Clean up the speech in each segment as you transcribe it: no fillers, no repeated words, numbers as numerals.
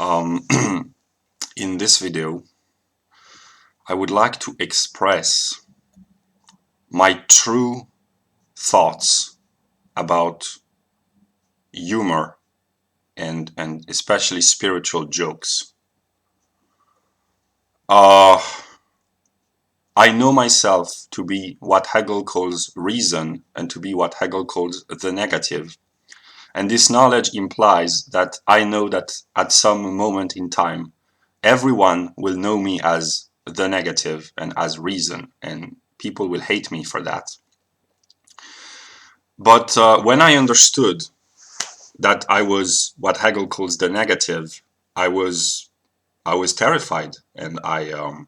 Um, in this video, I would like to express my true thoughts about humor and especially spiritual jokes. Uh, I know myself to be what Hegel calls reason and to be what Hegel calls the negative. And this knowledge implies that I know that at some moment in time, everyone will know me as the negative and as reason, and people will hate me for that. But when I understood that I was what Hegel calls the negative, I was terrified, and I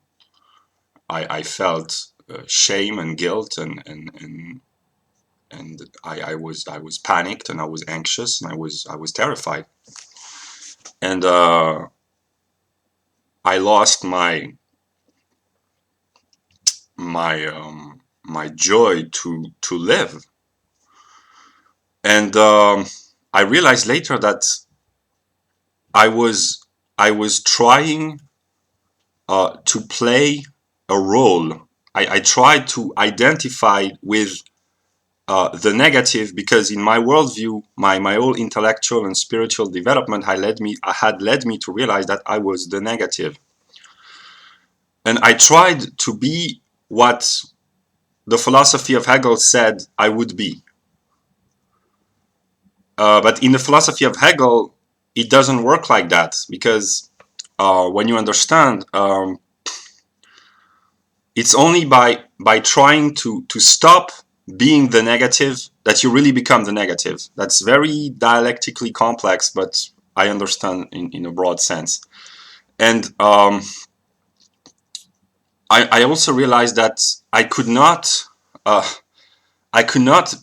felt shame and guilt, and I was panicked, and I was anxious, and I was terrified, and I lost my joy to live, and I realized later that I was trying to play a role. I tried to identify with the negative because in my worldview, my whole intellectual and spiritual development had led me to realize that I was the negative. And I tried to be what the philosophy of Hegel said I would be. But in the philosophy of Hegel, it doesn't work like that, because when you understand, it's only by trying to stop being the negative that you really become the negative. That's very dialectically complex, but I understand in a broad sense. And I also realized that I could not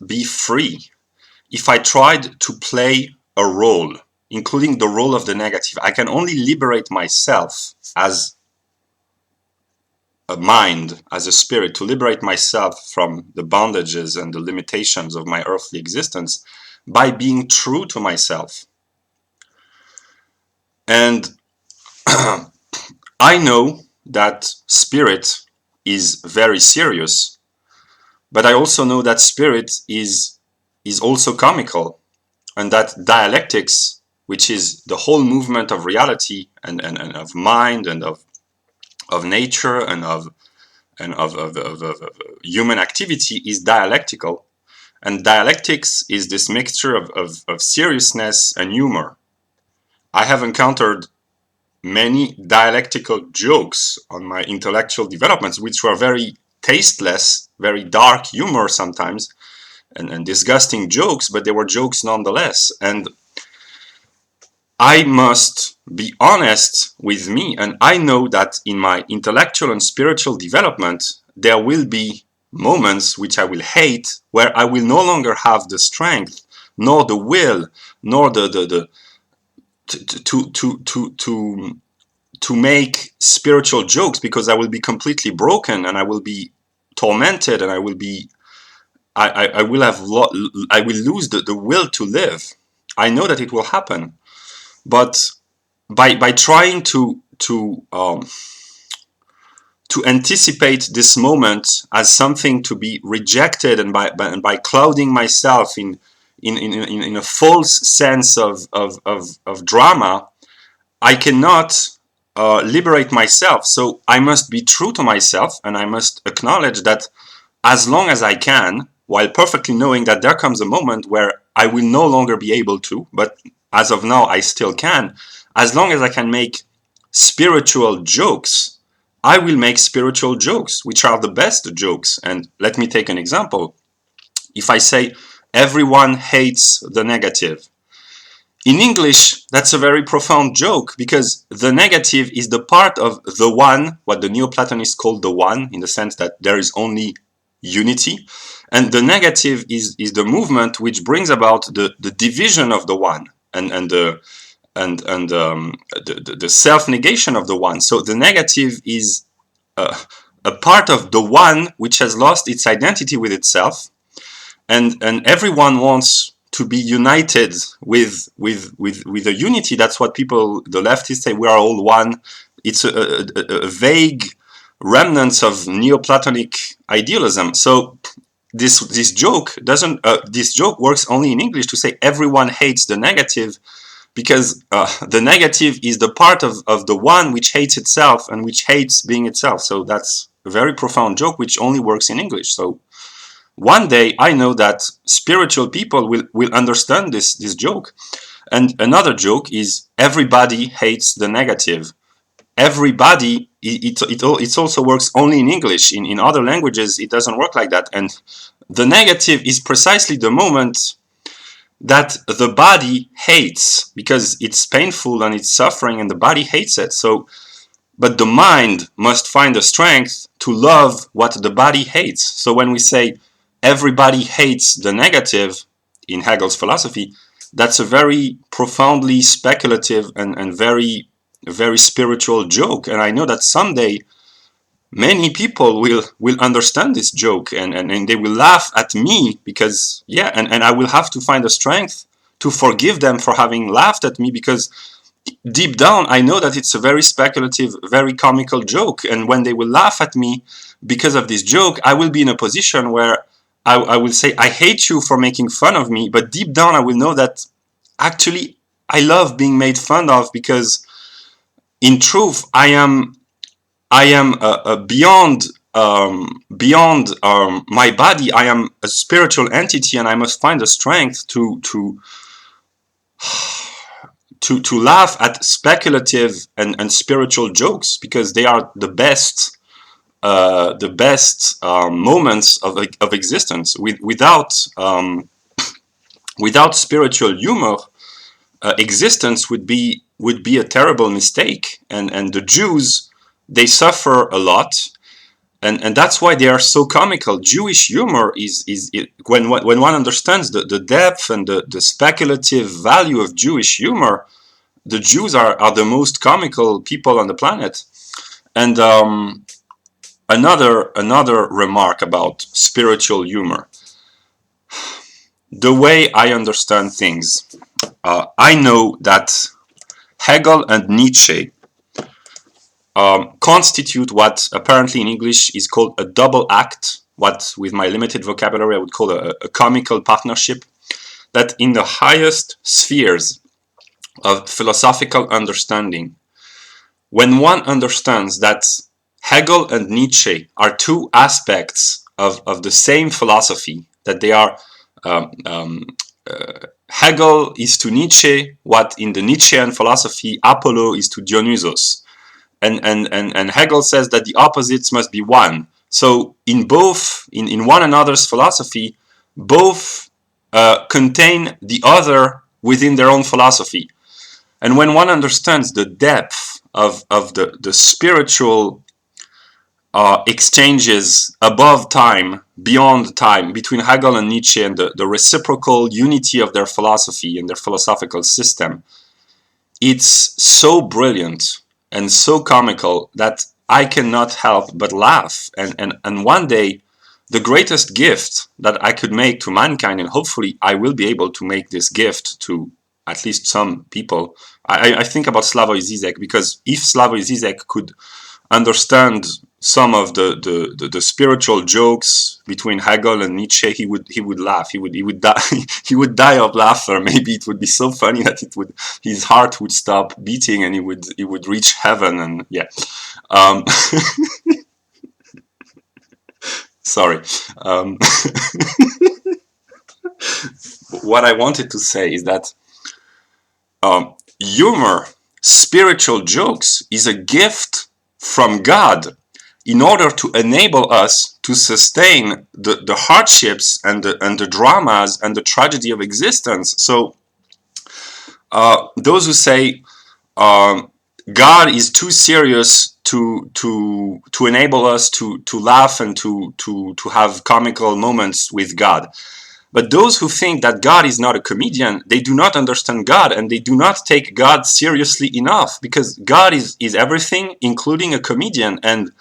be free if I tried to play a role, including the role of the negative. I can only liberate myself as a mind, as a spirit, to liberate myself from the bondages and the limitations of my earthly existence by being true to myself. And I know that spirit is very serious, but I also know that spirit is also comical, and that dialectics, which is the whole movement of reality and of mind and of nature and of human activity, is dialectical. And dialectics is this mixture of seriousness and humor. I have encountered many dialectical jokes on my intellectual developments, which were very tasteless, very dark humor sometimes, and disgusting jokes, but they were jokes nonetheless. And I must be honest with me, and I know that in my intellectual and spiritual development, there will be moments which I will hate, where I will no longer have the strength, nor the will, nor the to make spiritual jokes, because I will be completely broken, and I will be tormented, and I will lose the will to live. I know that it will happen, but by trying to anticipate this moment as something to be rejected, and by clouding myself in a false sense of drama, I cannot liberate myself. So I must be true to myself, and I must acknowledge that as long as I can, while perfectly knowing that there comes a moment where I will no longer be able to, but as of now I still can, as long as I can make spiritual jokes, I will make spiritual jokes, which are the best jokes. And let me take an example. If I say, everyone hates the negative, in English, that's a very profound joke, because the negative is the part of the one, what the Neoplatonists call the one, in the sense that there is only unity. And the negative is the movement which brings about the division of the one, and the self-negation of the one. So the negative is a part of the one which has lost its identity with itself, and everyone wants to be united with a unity. That's what people, the leftists, say. We are all one. It's a vague remnants of Neoplatonic idealism. So this joke doesn't. This joke works only in English to say everyone hates the negative, because the negative is the part of the one which hates itself and which hates being itself. So that's a very profound joke which only works in English. So one day I know that spiritual people will understand this joke. And another joke is everybody hates the negative. Everybody, it also works only in English. In other languages it doesn't work like that. And the negative is precisely the moment that the body hates, because it's painful and it's suffering and the body hates it. So, but the mind must find the strength to love what the body hates. So when we say everybody hates the negative in Hegel's philosophy, that's a very profoundly speculative and very spiritual joke. And I know that someday many people will understand this joke, and they will laugh at me, because and I will have to find the strength to forgive them for having laughed at me, because deep down I know that it's a very speculative, very comical joke. And when they will laugh at me because of this joke, I will be in a position where I will say, I hate you for making fun of me, but deep down I will know that actually I love being made fun of, because in truth I am beyond my body. I am a spiritual entity, and I must find the strength to laugh at speculative and spiritual jokes, because they are the best moments of existence. Without spiritual humor, existence would be a terrible mistake. And the Jews, they suffer a lot, and that's why they are so comical. Jewish humor is when one understands the depth and the speculative value of Jewish humor, the Jews are the most comical people on the planet. And another remark about spiritual humor. The way I understand things, I know that Hegel and Nietzsche constitute what apparently in English is called a double act, what with my limited vocabulary I would call a comical partnership, that in the highest spheres of philosophical understanding, when one understands that Hegel and Nietzsche are two aspects of the same philosophy, that they are Hegel is to Nietzsche what in the Nietzschean philosophy Apollo is to Dionysus. And Hegel says that the opposites must be one. So in one another's philosophy, both contain the other within their own philosophy. And when one understands the depth of the spiritual exchanges above time, beyond time, between Hegel and Nietzsche, and the reciprocal unity of their philosophy and their philosophical system, it's so brilliant and so comical that I cannot help but laugh. And one day, the greatest gift that I could make to mankind, and hopefully I will be able to make this gift to at least some people. I think about Slavoj Zizek, because if Slavoj Zizek could understand some of the spiritual jokes between Hegel and Nietzsche, he would laugh. He would die. He would die of laughter. Maybe it would be so funny that his heart would stop beating, and he would reach heaven. And sorry. What I wanted to say is that humor, spiritual jokes, is a gift from God in order to enable us to sustain the hardships and the dramas and the tragedy of existence. So those who say God is too serious to enable us to laugh and to have comical moments with God. But those who think that God is not a comedian, they do not understand God, and they do not take God seriously enough, because God is everything, including a comedian. And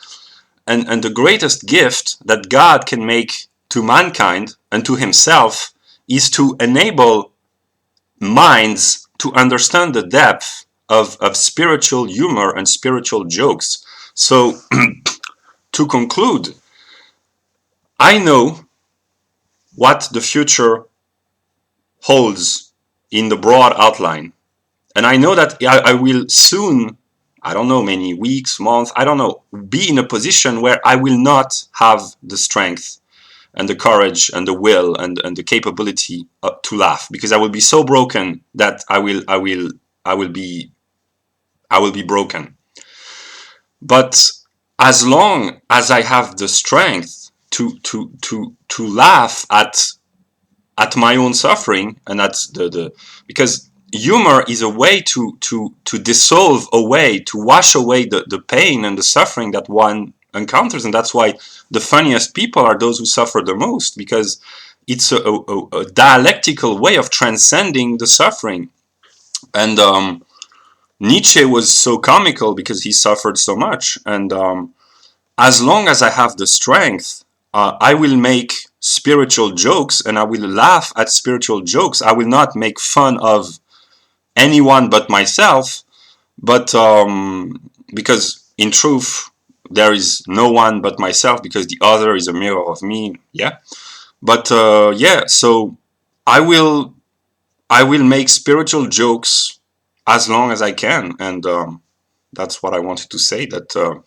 the greatest gift that God can make to mankind and to himself is to enable minds to understand the depth of spiritual humor and spiritual jokes. So to conclude, I know what the future holds in the broad outline. And I know that I will soon, I don't know, many weeks, months, I don't know, be in a position where I will not have the strength and the courage and the will and the capability to laugh, because I will be so broken that I will be broken. But as long as I have the strength to laugh at my own suffering, and that's the because humor is a way to dissolve away, to wash away the pain and the suffering that one encounters. And that's why the funniest people are those who suffer the most, because it's a dialectical way of transcending the suffering. And Nietzsche was so comical because he suffered so much. And as long as I have the strength, I will make spiritual jokes and I will laugh at spiritual jokes. I will not make fun of anyone but myself, but because in truth, there is no one but myself, because the other is a mirror of me. Yeah. But yeah, so I will make spiritual jokes as long as I can. And that's what I wanted to say, that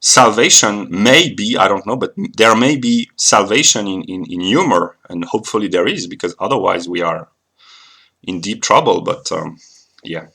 salvation may be, I don't know, but there may be salvation in humor, and hopefully there is, because otherwise we are in deep trouble. But yeah.